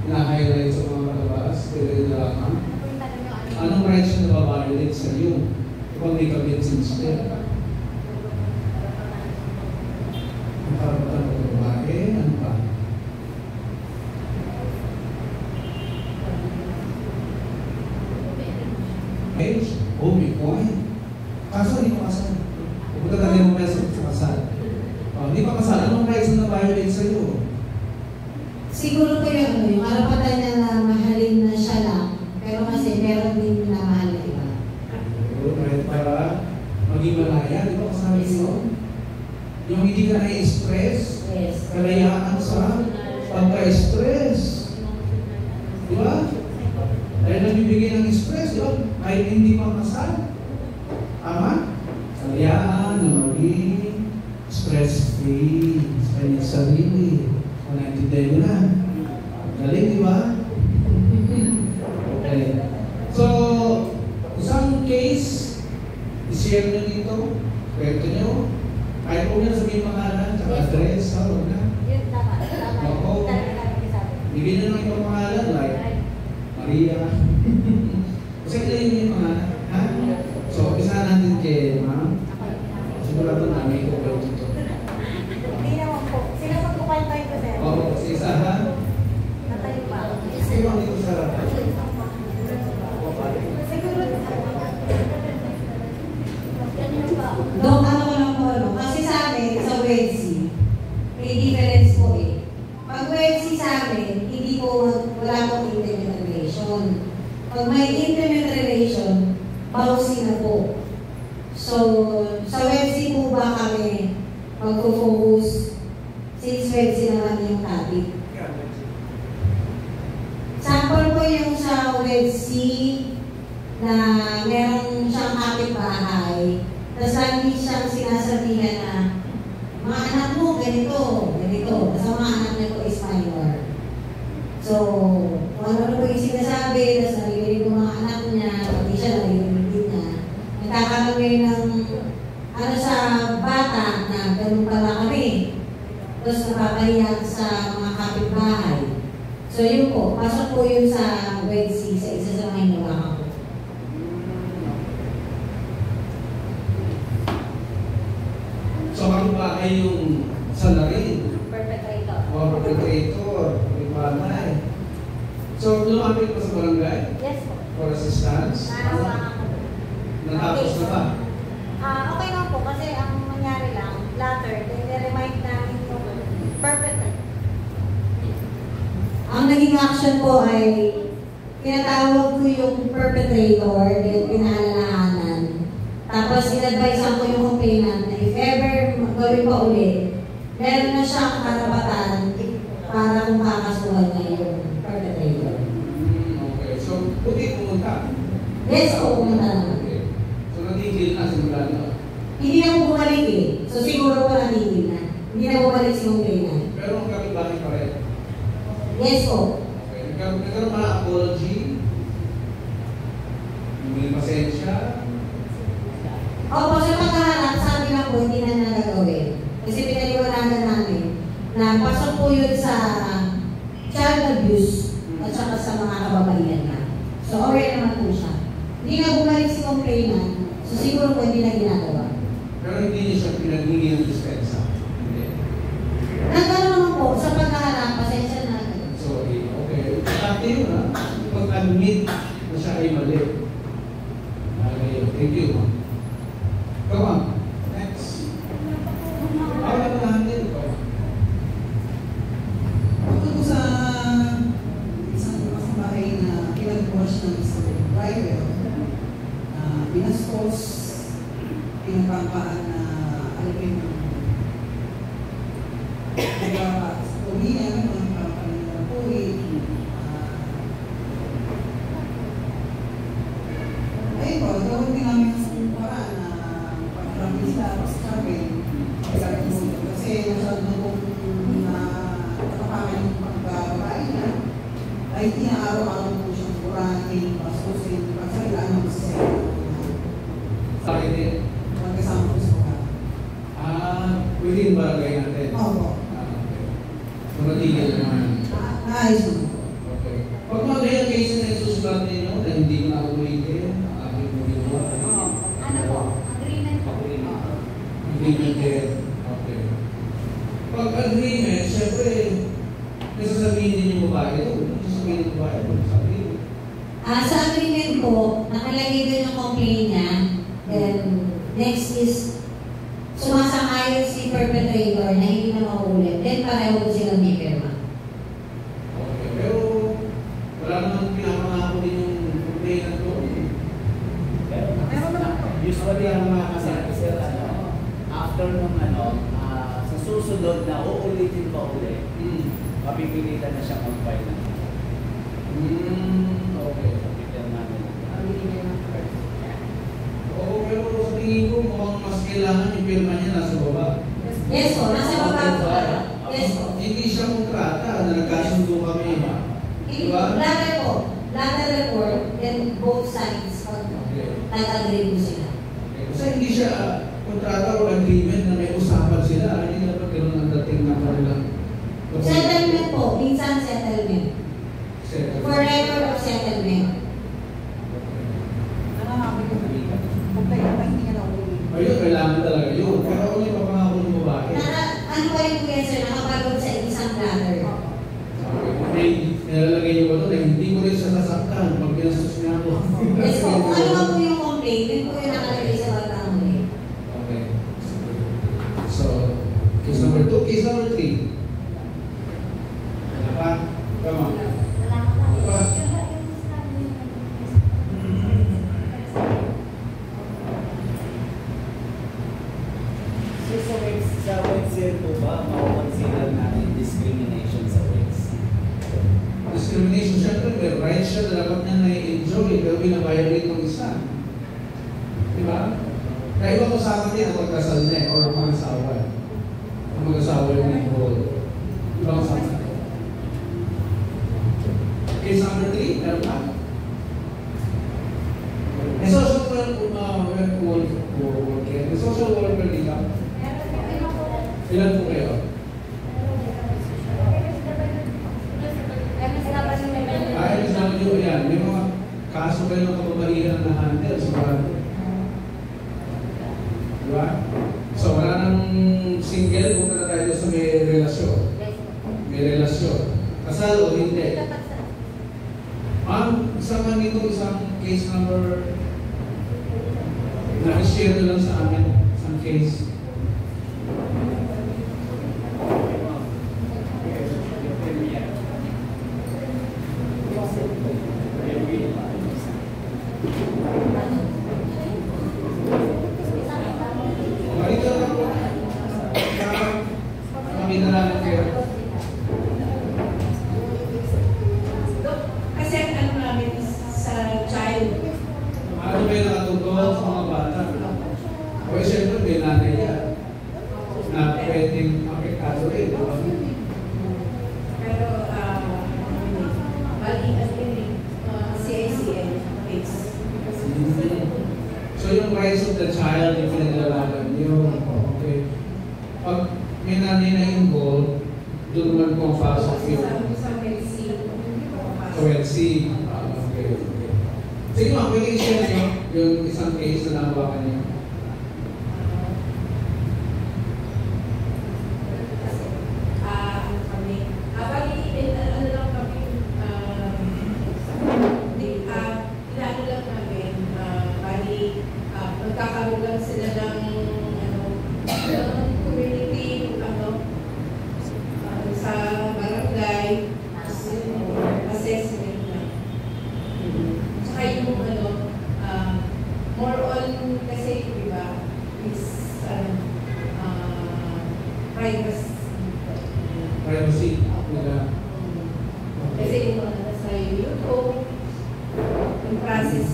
Hina-highlight sa mga palabas, pero lang. Anong rights yung nababayarin sa iyo? Kung may kabit si mister? Ang karapatan ng babae, ano pa? Age? Oh, may point. Kaso hindi pa kasal. Pupunta tayo mo sa kasal. Hindi pa kasal. Anong rights na na-violate sa iyo? Siguro po yung karapatan niya na mahalin na siya lang, pero kasi meron din na mahal na iba. Right, para maging malaya, di ba kasabi mo? Yung hindi ka na-stress, Yes. kalayaan sa pagka-stress. Di ba? Dahil nabibigyan ng stress, di ba? Kahit hindi pa kasal. Tama? Kalayaan na maging stress-free sa kanyang sarili. Kung naintindihan nyo na. Galing, di ba? Okay. So, isang case, i-share nyo dito, kwento nyo. Kahit po nyo sabihin pangalan, tsaka address, huwag na. Yun, tama. Tama. Oo. Talaga namin sabi. Bigyan nyo ng ibang pangalan, like Maria. Kasi kailan yun yung pangalan, ha? So, isa natin kay ma'am. Sigurado namin kung kwento ito. Hindi naman po. Sino pag kukwentahin ko, sir? Oo, sa isa, ha? Natayo pa. Sige, ma'am, dito sa harapan. Siguro, Dok, ano ko lang po, kasi sa amin, sa WEDC, may difference po eh. Pag WEDC sa amin, hindi po, wala pong intimate relation. Pag may intimate relation, pausi na po. So, sa WEDC po ba kami magpo-focus since WEDC naman yung topic? Sample po yung sa WEDC na meron siyang kapitbahay, tapos lagi siyang sinasabihan na mga anak mo, ganito, ganito. Tapos ang mga anak niya po is minor. So, kung ano po yung sinasabi, tapos narinig ko mga anak niya, pati siya narinig din niya. Nagkakaroon ngayon ng ano sa bata na ganun pala kami. Tapos napapahiya sa mga kapitbahay. So yun po, pasok po yun sa WEDC, sa isa sa mga hinawakan ko. So, ano ba ay yung salarin? Perpetrator. O perpetrator, panay. So, lumapit pa sa barangay Yes po. for assistance. Nahawakan ko. Natapos na ba? Okay lang po kasi ang nangyari lang, latter, remind namin yung perpetrator. Ang naging action po ay tinatawag ko yung perpetrator, then pinaalalahanan. Tapos in-advisean ko yung complainant na if ever gawin pa ulit, meron na siyang karapatan para kung kakasuhan niya yung perpetrator. Okay. So, puti pumunta. Yes po, pumunta na. Okay. So, natigil na simula na. Hindi na po bumalik eh. So siguro po natigil na. Hindi na bumalik si complainant. Pero ang kapit-bahay pa rin. Yes po. Okay. Nagkaroon ba ng apology? May pasensya? Opo, sa pagkaharap, sabi lang po, hindi na nagagawin. Kasi pinaliwanagan namin na pasok po yun sa child abuse at saka sa mga kababaihan na. So, okay naman po siya. Hindi na bumalik si complainant, so siguro po hindi na ginagawa. Pero hindi niya siya pinaghingi ng dispensa. Hindi. Nagkaroon naman po, sa pagkaharap, pasensya na. Sorry. Okay. Dati yun ha, pag-admit na siya ay mali. Okay. Thank you. Come on. Next. Wala na natin ito. Tungkol ko sa isang bahay na kinag-wash ng isang driver, binastos, pinapangkaan na alipin ng uwi niya, pinapangkaan ng uwi. Ayun po, gawin din namin sa paraan na pag-ramisa, sabi, kasi nasabi na kung natapakan yung pagbabae niya, ay inaaraw-araw po siyang burahin, pasusin, pagsalilaan ng sasaya. Sa akin din. Magkasama po sa mga. Within barangay natin. Opo. Okay. So, natigil naman. Naayos mo. Okay. Pag mga ganyan cases na isusulat ninyo na hindi mo na ulitin, ang aking mo ginawa. Ano po? Agreement po. Agreement din. Okay. Pag agreement, syempre, nasasabihin din yung babae ito. Nasasabihin yung babae ito. Sabihin. Sa agreement po, nakalagay doon yung complaint niya. Then, next is, sumasang-ayon si perpetrator na hindi na maulit. Then, pareho po silang may pirma. Okay. Pero, wala naman pinapangako din yung complainant ko. Pero usually ang mga kasama sir, after nung sa susunod na uulitin pa ulit, mapipilitan na siyang mag-file na. Okay. Kapityan namin. Oo, pero sa tingin ko, mukhang mas kailangan yung pirma niya nasa baba. Yes po, nasa baba po. Yes po. Hindi siya kontrata na nagkasundo kami. Diba? Latter po. Latter report, then both sides nag-agree po sila. Kasi hindi siya kontrata o agreement na may usapan sila. Hindi dapat gano'n ang dating na kanilang Settlement po, minsan settlement. For record of settlement. Ayun, kailangan talaga yun. Pero ano yung papangako ng babae? Ano pa rin po yan sir, nakapagod sa isang ladder. Okay, nilalagay niyo ba ito na hindi ko rin siya nasaktan pag pinastos niya ako. Yes po, ano ba po yung complaint? Yun po yung nakalagay sa batang ulit. number 2. Case number 3. Ano pa? Come on. Ano pa? So sa website po ba, makakonsider natin discrimination sa website? Discrimination, syempre may right siya na dapat niya na-enjoy pero binabiolate ng isa. Diba? Kaya iba ko sa akin din ang magkasal na or mag-asawa. Ang mag-asawa yung nag-roll. Iba ko sa akin. Case number 3, meron pa? May social worker. May social worker dito. Ilan po kayo? MSW yan. May mga kaso kayo ng kababaihan na handle sa barangay. Diba? So wala nang single, punta na tayo sa may relasyon. May relasyon. Kasal o hindi? Ma'am, isang case number na-share ko lang sa amin. Isang case. Kasi ang ano namin sa child. Ano ba yung nakatungkol sa mga bata? O siyempre may nanay yan na pwedeng apektado rin. Diba? Pero, bali, CICL case. So yung rights of the child, yung pinaglalaban nyo, okay. Pag may nanay na involved, doon naman pumapasok yung Sa medicine. sa WEDC. Okay. Sige ma'am, pwede i-share nyo yung isang case na nahawakan niyo. Magkakaroon lang sila ng community sa barangay assessment na. Saka yung more on kasi diba is privacy. Privacy. Nila. Kasi yung mga nasa YouTube, yung process.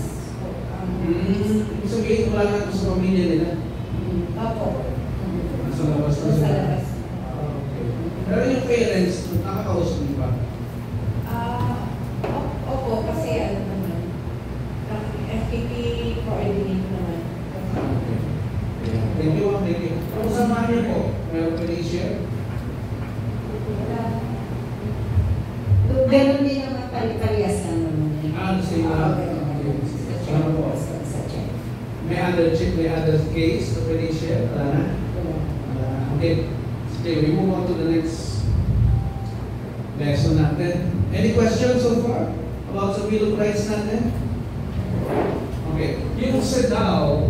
Ibig sabihin, wala na sa pamilya nila. Opo. Nasa labas na Sa sila. labas. Okay. Pero yung parents, nakakausap niyo ba? Opo, kasi ano naman, FKP coordinate naman. Okay. Thank you, ma'am. Thank you. Kung samahan niyo po, meron pa i-share? Ganun din naman parehas lang naman. Same lang. Salamat po. May other case na pwede i-share? Wala na? Okay. Sige, we move on to the next lesson natin. Any questions so far about sa Bill of Rights natin? Okay. Yung CEDAW,